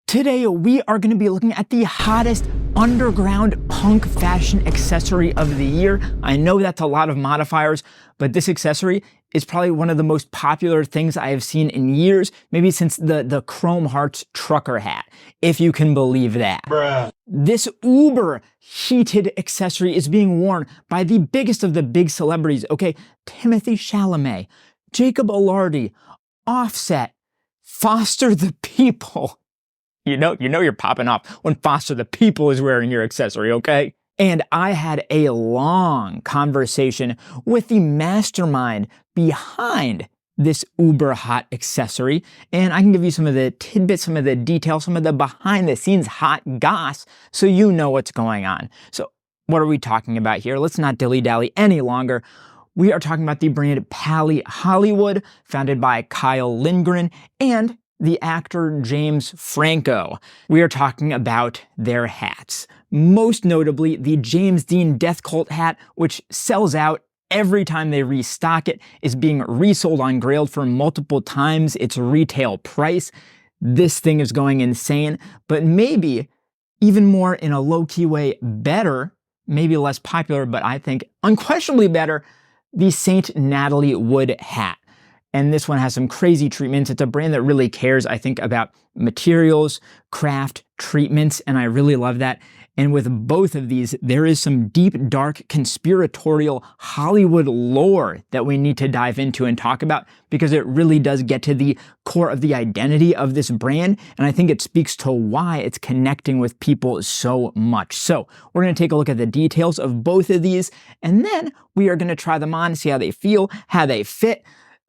Today, we are going to be looking at the hottest underground punk fashion accessory of the year. I know that's a lot of modifiers, but this accessory is probably one of the most popular things I have seen in years, maybe since the Chrome Hearts trucker hat, if you can believe that. Bruh. This uber heated accessory is being worn by the biggest of the big celebrities, okay? Timothy Chalamet, Jacob Elordi, Offset, Foster the People. You know you're popping off when Foster the People is wearing your accessory, okay? And I had a long conversation with the mastermind behind this uber hot accessory, and I can give you some of the tidbits, some of the details, some of the behind the scenes hot goss so you know what's going on. So what are we talking about here? Let's not dilly-dally any longer. We are talking about the brand Paly Hollywood, founded by Kyle Lindgren and the actor James Franco. We are talking about their hats. Most notably, the James Dean Death Cult hat, which sells out every time they restock it, is being resold on Grailed for multiple times its retail price. This thing is going insane, but maybe even more in a low-key way better, maybe less popular, but I think unquestionably better, the Saint Natalie wood hat. And this one has some crazy treatments. It's a brand that really cares, I think, about materials, craft, treatments, and I really love that. And with both of these, there is some deep, dark, conspiratorial Hollywood lore that we need to dive into and talk about because it really does get to the core of the identity of this brand. And I think it speaks to why it's connecting with people so much. So we're going to take a look at the details of both of these, and then we are going to try them on, see how they feel, how they fit.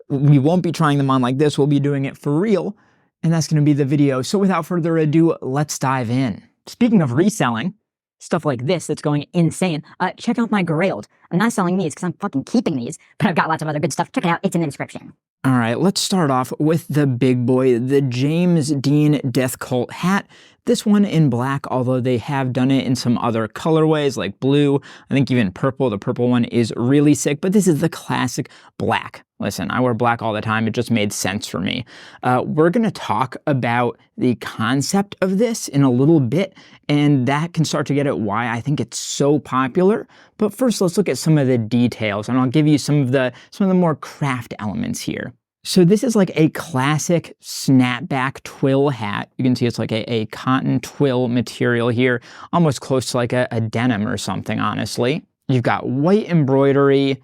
We won't be trying them on like this. We'll be doing it for real. And that's going to be the video. So without further ado, let's dive in. Speaking of reselling, stuff like this that's going insane, check out my Grailed. I'm not selling these because I'm fucking keeping these, but I've got lots of other good stuff. Check it out. It's in the description. All right, let's start off with the big boy, the James Dean Death Cult hat. This one in black, although they have done it in some other colorways like blue, I think even purple. The purple one is really sick, but this is the classic black. Listen, I wear black all the time. It just made sense for me. We're going to talk about the concept of this in a little bit, and that can start to get at why I think it's so popular. But first, let's look at some of the details, and I'll give you some of the more craft elements here. So this is like a classic snapback twill hat. You can see it's like a cotton twill material here, almost close to like a denim or something, honestly. You've got white embroidery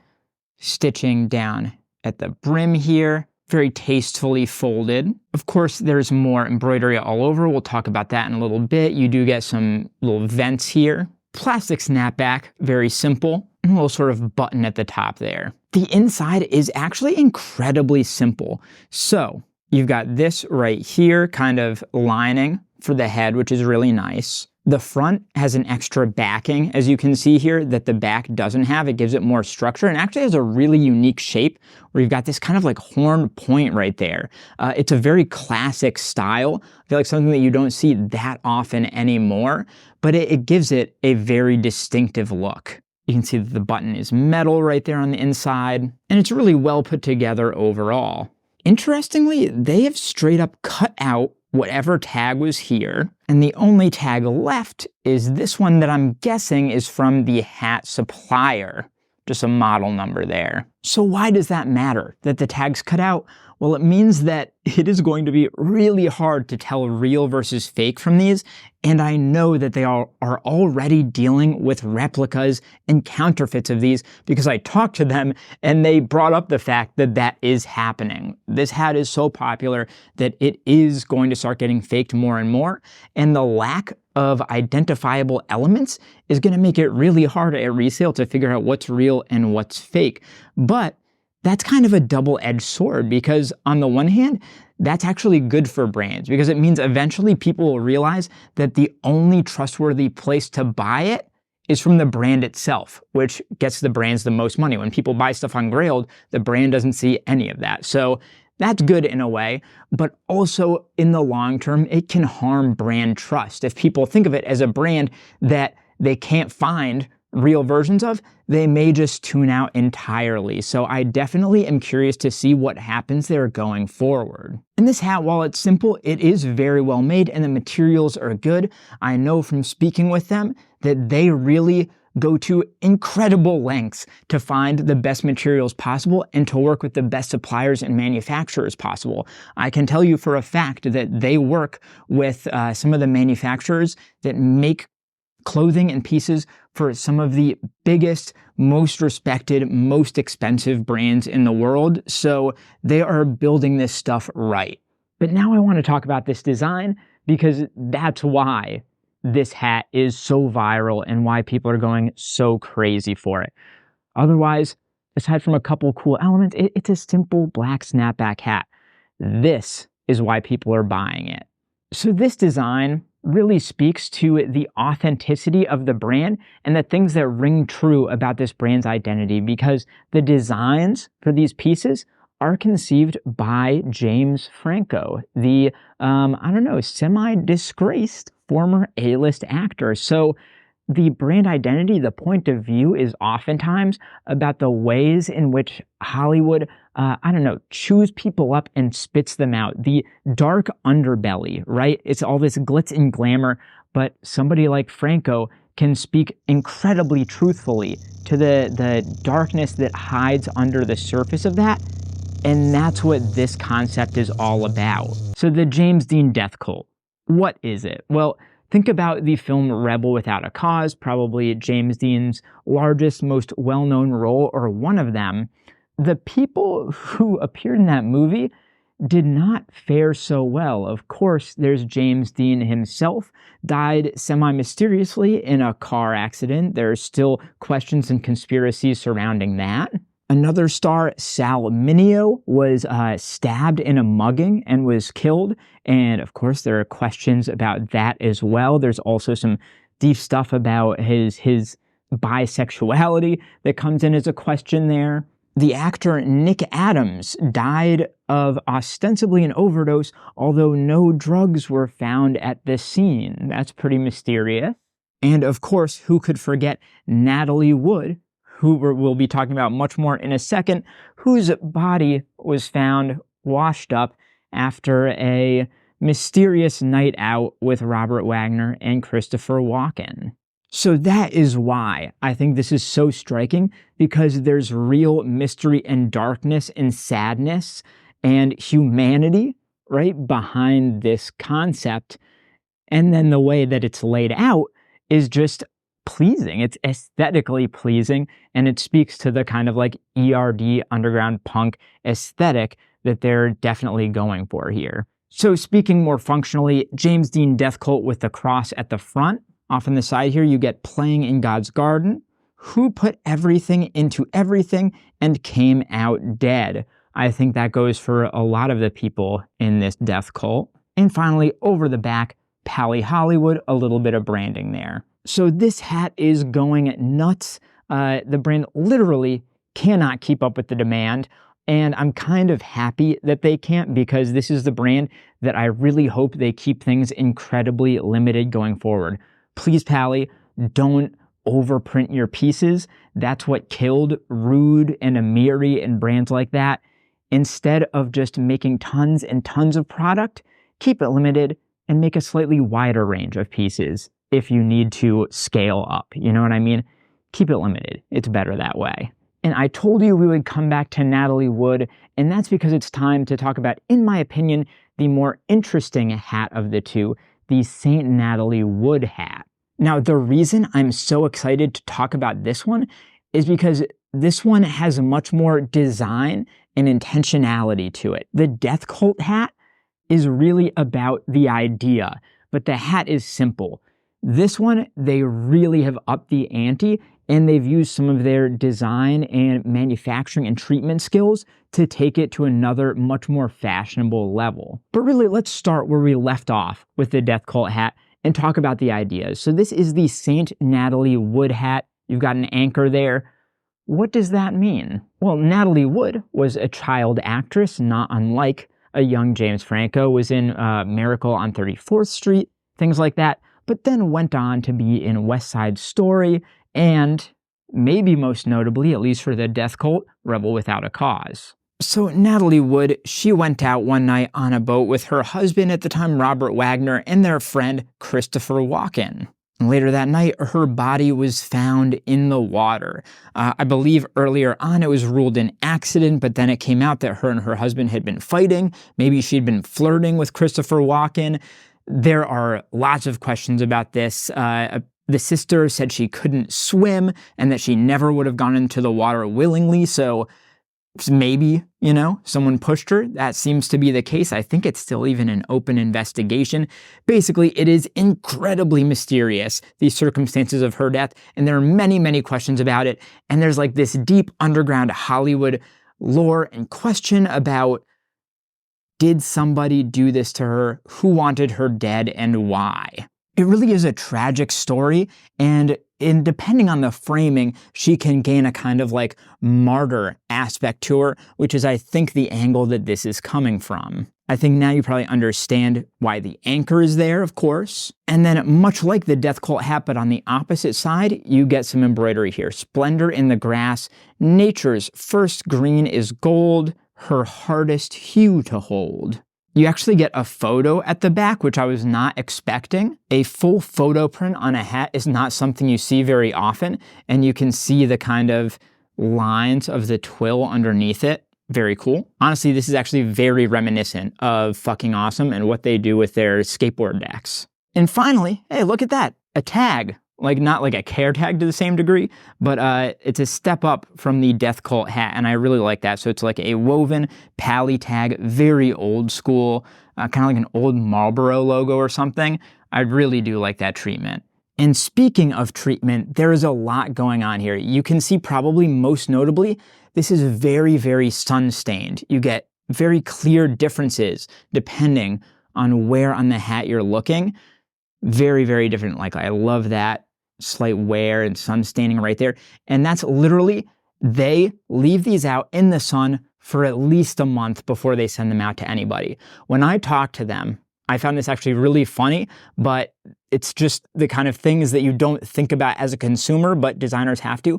stitching down at the brim here, very tastefully folded. Of course, there's more embroidery all over. We'll talk about that in a little bit. You do get some little vents here. Plastic snapback, very simple, and a little sort of button at the top there. The inside is actually incredibly simple. So you've got this right here, kind of lining for the head, which is really nice. The front has an extra backing, as you can see here, that the back doesn't have. It gives it more structure and actually has a really unique shape where you've got this kind of like horn point right there. It's a very classic style. I feel like something that you don't see that often anymore, but it gives it a very distinctive look. You can see that the button is metal right there on the inside, and it's really well put together overall. Interestingly, they have straight up cut out whatever tag was here, and the only tag left is this one that I'm guessing is from the hat supplier, just a model number there. So why does that matter, that the tag's cut out? Well, it means that it is going to be really hard to tell real versus fake from these, and I know that they are already dealing with replicas and counterfeits of these because I talked to them and they brought up the fact that that is happening. This hat is so popular that it is going to start getting faked more and more, and the lack of identifiable elements is going to make it really hard at resale to figure out what's real and what's fake. But that's kind of a double-edged sword because on the one hand, that's actually good for brands because it means eventually people will realize that the only trustworthy place to buy it is from the brand itself, which gets the brands the most money. When people buy stuff on Grailed, the brand doesn't see any of that. So that's good in a way, but also in the long term, it can harm brand trust. If people think of it as a brand that they can't find real versions of, they may just tune out entirely. So I definitely am curious to see what happens there going forward. And this hat, while it's simple, it is very well made and the materials are good. I know from speaking with them that they really go to incredible lengths to find the best materials possible and to work with the best suppliers and manufacturers possible. I can tell you for a fact that they work with some of the manufacturers that make clothing and pieces for some of the biggest, most respected, most expensive brands in the world. So they are building this stuff right. But now I want to talk about this design because that's why this hat is so viral and why people are going so crazy for it. Otherwise, aside from a couple cool elements, it's a simple black snapback hat. This is why people are buying it. So this design really speaks to the authenticity of the brand and the things that ring true about this brand's identity, because the designs for these pieces are conceived by James Franco, the, semi-disgraced former A-list actor. So the brand identity, the point of view is oftentimes about the ways in which Hollywood, chews people up and spits them out. The dark underbelly, right? It's all this glitz and glamour, but somebody like Franco can speak incredibly truthfully to the darkness that hides under the surface of that. And that's what this concept is all about. So the James Dean death cult, what is it? Well, think about the film Rebel Without a Cause, probably James Dean's largest, most well-known role, or one of them. The people who appeared in that movie did not fare so well. Of course, there's James Dean himself, died semi-mysteriously in a car accident. There's still questions and conspiracies surrounding that. Another star, Sal Mineo, was stabbed in a mugging and was killed. And of course, there are questions about that as well. There's also some deep stuff about his bisexuality that comes in as a question there. The actor Nick Adams died of ostensibly an overdose, although no drugs were found at the scene. That's pretty mysterious. And of course, who could forget Natalie Wood, who we'll be talking about much more in a second, whose body was found washed up after a mysterious night out with Robert Wagner and Christopher Walken. So that is why I think this is so striking, because there's real mystery and darkness and sadness and humanity right behind this concept. And then the way that it's laid out is just pleasing. It's aesthetically pleasing, and it speaks to the kind of like ERD underground punk aesthetic that they're definitely going for here. So speaking more functionally, James Dean death cult with the cross at the front. Off on the side here, you get playing in God's garden. Who put everything into everything and came out dead? I think that goes for a lot of the people in this death cult. And finally, over the back, Paly Hollywood, a little bit of branding there. So this hat is going nuts. The brand literally cannot keep up with the demand. And I'm kind of happy that they can't, because this is the brand that I really hope they keep things incredibly limited going forward. Please, Paly, don't overprint your pieces. That's what killed Rude and Amiri and brands like that. Instead of just making tons and tons of product, keep it limited and make a slightly wider range of pieces if you need to scale up. You know what I mean? Keep it limited. It's better that way. And I told you we would come back to Natalie Wood, and that's because it's time to talk about, in my opinion, the more interesting hat of the two, the St. Natalie Wood hat. Now, the reason I'm so excited to talk about this one is because this one has much more design and intentionality to it. The death cult hat is really about the idea, but the hat is simple. This one, they really have upped the ante, and they've used some of their design and manufacturing and treatment skills to take it to another much more fashionable level. But really, let's start where we left off with the death cult hat and talk about the ideas. So this is the St. Natalie Wood hat. You've got an anchor there. What does that mean? Well, Natalie Wood was a child actress, not unlike a young James Franco, was in Miracle on 34th Street, things like that, but then went on to be in West Side Story and maybe most notably, at least for the death cult, rebel without a cause. So Natalie Wood, she went out one night on a boat with her husband at the time, Robert Wagner, and their friend Christopher Walken. Later that night, her body was found in the water. I believe earlier on it was ruled an accident, but then it came out that her and her husband had been fighting. Maybe she'd been flirting with Christopher Walken. There are lots of questions about this. The sister said she couldn't swim and that she never would have gone into the water willingly, so maybe, someone pushed her. That seems to be the case. I think it's still even an open investigation. Basically, it is incredibly mysterious, these circumstances of her death, and there are many, many questions about it. And there's like this deep underground Hollywood lore and question about, did somebody do this to her? Who wanted her dead and why? It really is a tragic story, and depending on the framing, she can gain a kind of like martyr aspect to her, which is, I think, the angle that this is coming from. I think now you probably understand why the anchor is there, of course. And then much like the death cult hat, but on the opposite side, you get some embroidery here. Splendor in the grass, nature's first green is gold, her hardest hue to hold. You actually get a photo at the back, which I was not expecting. A full photo print on a hat is not something you see very often, and you can see the kind of lines of the twill underneath it. Very cool. Honestly, this is actually very reminiscent of Fucking Awesome and what they do with their skateboard decks. And finally, hey, look at that, a tag. Like, not like a care tag to the same degree, but it's a step up from the death cult hat, and I really like that. So it's like a woven Paly tag, very old school, kind of like an old Marlboro logo or something. I really do like that treatment. And speaking of treatment, there is a lot going on here. You can see probably most notably, this is very, very sun-stained. You get very clear differences depending on where on the hat you're looking. Very, very different. Like, I love that slight wear and sun staining right there. And that's literally, they leave these out in the sun for at least a month before they send them out to anybody. When I talked to them, I found this actually really funny, but it's just the kind of things that you don't think about as a consumer, but designers have to.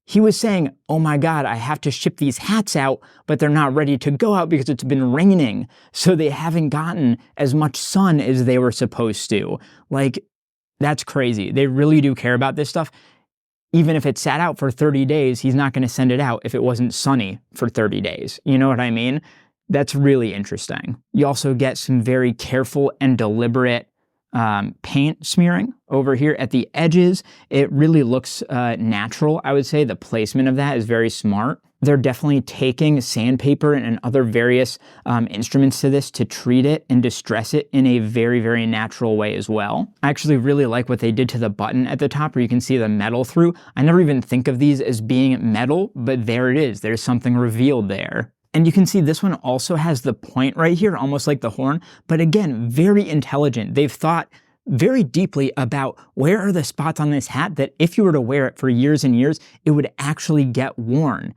He was saying, oh my God, I have to ship these hats out, but they're not ready to go out because it's been raining. So they haven't gotten as much sun as they were supposed to. Like, that's crazy. They really do care about this stuff. Even if it sat out for 30 days, he's not going to send it out if it wasn't sunny for 30 days. You know what I mean? That's really interesting. You also get some very careful and deliberate paint smearing over here at the edges. It really looks natural, I would say. The placement of that is very smart. They're definitely taking sandpaper and other various instruments to this to treat it and distress it in a very, very natural way as well. I actually really like what they did to the button at the top where you can see the metal through. I never even think of these as being metal, but there it is. There's something revealed there. And you can see this one also has the point right here, almost like the horn, but again, very intelligent. They've thought very deeply about where are the spots on this hat that if you were to wear it for years and years, it would actually get worn.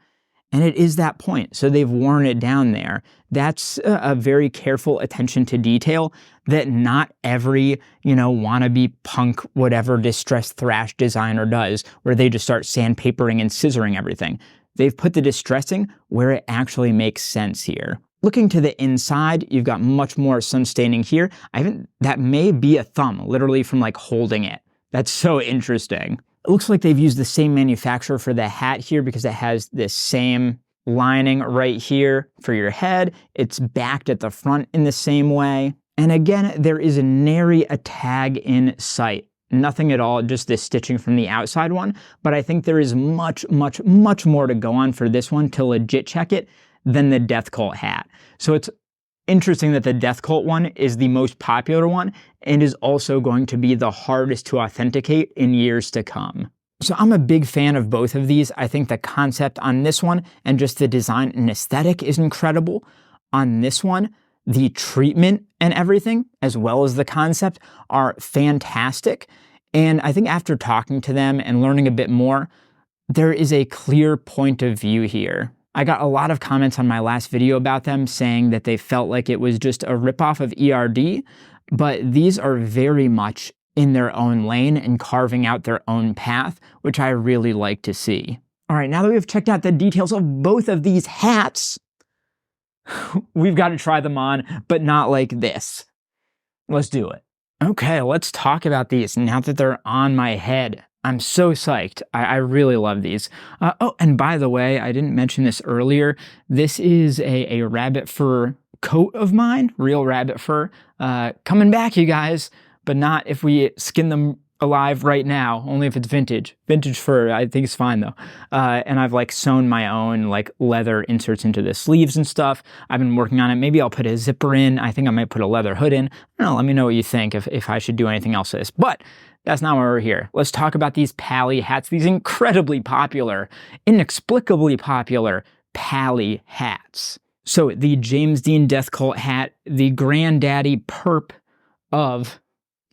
And it is that point. So they've worn it down there. That's a very careful attention to detail that not every, wannabe punk, whatever distressed thrash designer does, where they just start sandpapering and scissoring everything. They've put the distressing where it actually makes sense here. Looking to the inside, you've got much more sun staining here. That may be a thumb, literally from like holding it. That's so interesting. It looks like they've used the same manufacturer for the hat here because it has this same lining right here for your head. It's backed at the front in the same way. And again, there is nary a tag in sight. Nothing at all, just this stitching from the outside one. But I think there is much, much, much more to go on for this one to legit check it than the Death Cult hat. So it's interesting that the Death Cult one is the most popular one and is also going to be the hardest to authenticate in years to come. So I'm a big fan of both of these. I think the concept on this one and just the design and aesthetic is incredible. On this one, the treatment and everything, as well as the concept, are fantastic. And I think after talking to them and learning a bit more, there is a clear point of view here. I got a lot of comments on my last video about them saying that they felt like it was just a ripoff of ERD, but these are very much in their own lane and carving out their own path, which I really like to see. All right, now that we've checked out the details of both of these hats, we've got to try them on, but not like this. Let's do it. Okay, let's talk about these now that they're on my head. I'm so psyched. I really love these. Oh, and by the way, I didn't mention this earlier. This is a rabbit fur coat of mine, real rabbit fur. Coming back, you guys, but not if we skin them alive right now, only if it's vintage. Vintage fur, I think it's fine though. And I've like sewn my own like leather inserts into the sleeves and stuff. I've been working on it. Maybe I'll put a zipper in. I think I might put a leather hood in. I don't know, let me know what you think if I should do anything else to this. But that's not why we're here. Let's talk about these Paly hats, these incredibly popular, inexplicably popular Paly hats. So the James Dean Death Cult hat, the granddaddy perp of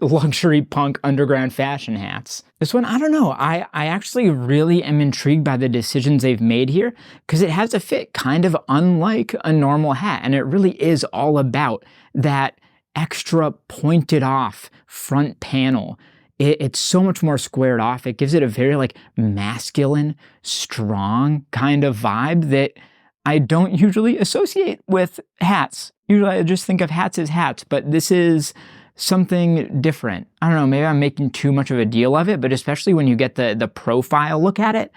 luxury punk underground fashion hats. This one, I don't know. I actually really am intrigued by the decisions they've made here because it has a fit kind of unlike a normal hat. And it really is all about that extra pointed off front panel. It's so much more squared off. It gives it a very like masculine, strong kind of vibe that I don't usually associate with hats. Usually I just think of hats as hats, but this is something different. I don't know, maybe I'm making too much of a deal of it, but especially when you get the profile look at it,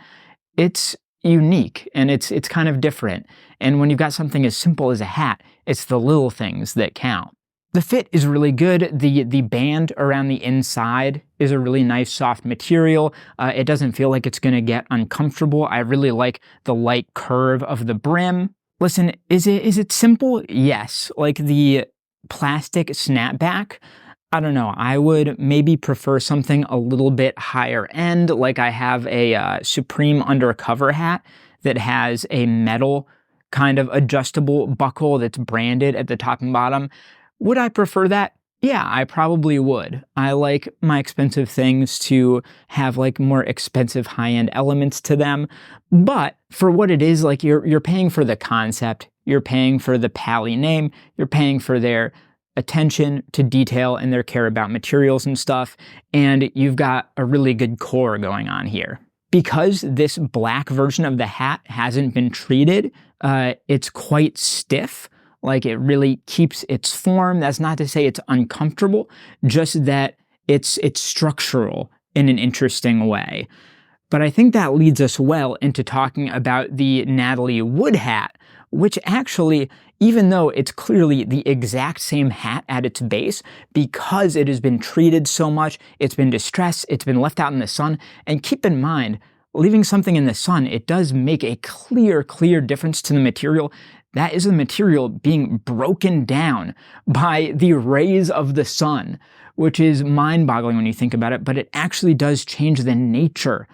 it's unique and it's kind of different. And when you've got something as simple as a hat, it's the little things that count. The fit is really good. The band around the inside is a really nice soft material. It doesn't feel like it's gonna get uncomfortable. I really like the light curve of the brim. Listen, is it simple? Yes. Like the plastic snapback, I don't know. I would maybe prefer something a little bit higher end. Like I have a Supreme undercover hat that has a metal kind of adjustable buckle that's branded at the top and bottom. Would I prefer that? Yeah, I probably would. I like my expensive things to have like more expensive high-end elements to them. But for what it is, like you're paying for the concept, you're paying for the Paly name, you're paying for their attention to detail and their care about materials and stuff, and you've got a really good core going on here. Because this black version of the hat hasn't been treated, it's quite stiff. Like it really keeps its form. That's not to say it's uncomfortable, just that it's structural in an interesting way. But I think that leads us well into talking about the Natalie Wood hat, which actually, even though it's clearly the exact same hat at its base, because it has been treated so much, it's been distressed, it's been left out in the sun, and keep in mind, leaving something in the sun, it does make a clear difference to the material. That is the material being broken down by the rays of the sun, which is mind-boggling when you think about it, but it actually does change the nature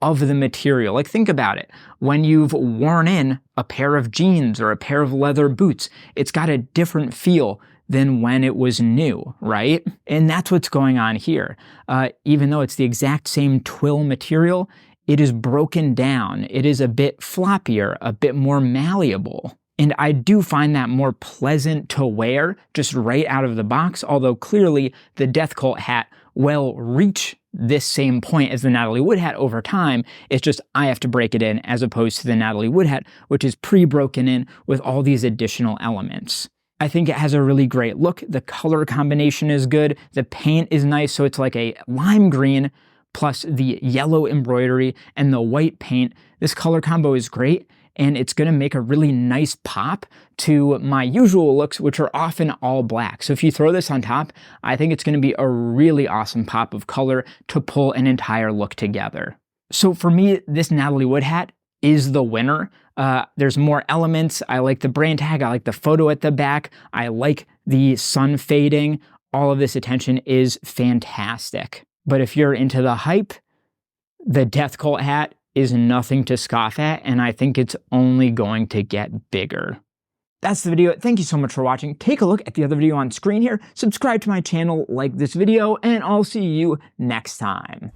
of the material. Like think about it. When you've worn in a pair of jeans or a pair of leather boots, it's got a different feel than when it was new, right? And that's what's going on here. Even though it's the exact same twill material, it is broken down. It is a bit floppier, a bit more malleable. And I do find that more pleasant to wear just right out of the box, although clearly the Death Cult hat will reach this same point as the Natalie Wood hat over time. It's just I have to break it in as opposed to the Natalie Wood hat, which is pre-broken in with all these additional elements. I think it has a really great look. The color combination is good. The paint is nice, so it's like a lime green plus the yellow embroidery and the white paint. This color combo is great. And it's gonna make a really nice pop to my usual looks, which are often all black. So if you throw this on top, I think it's gonna be a really awesome pop of color to pull an entire look together. So for me, this Natalie Wood hat is the winner. There's more elements. I like the brand tag. I like the photo at the back. I like the sun fading. All of this attention is fantastic. But if you're into the hype, the Death Cult hat is nothing to scoff at, and I think it's only going to get bigger. That's the video. Thank you so much for watching. Take a look at the other video on screen here, subscribe to my channel, like this video, and I'll see you next time.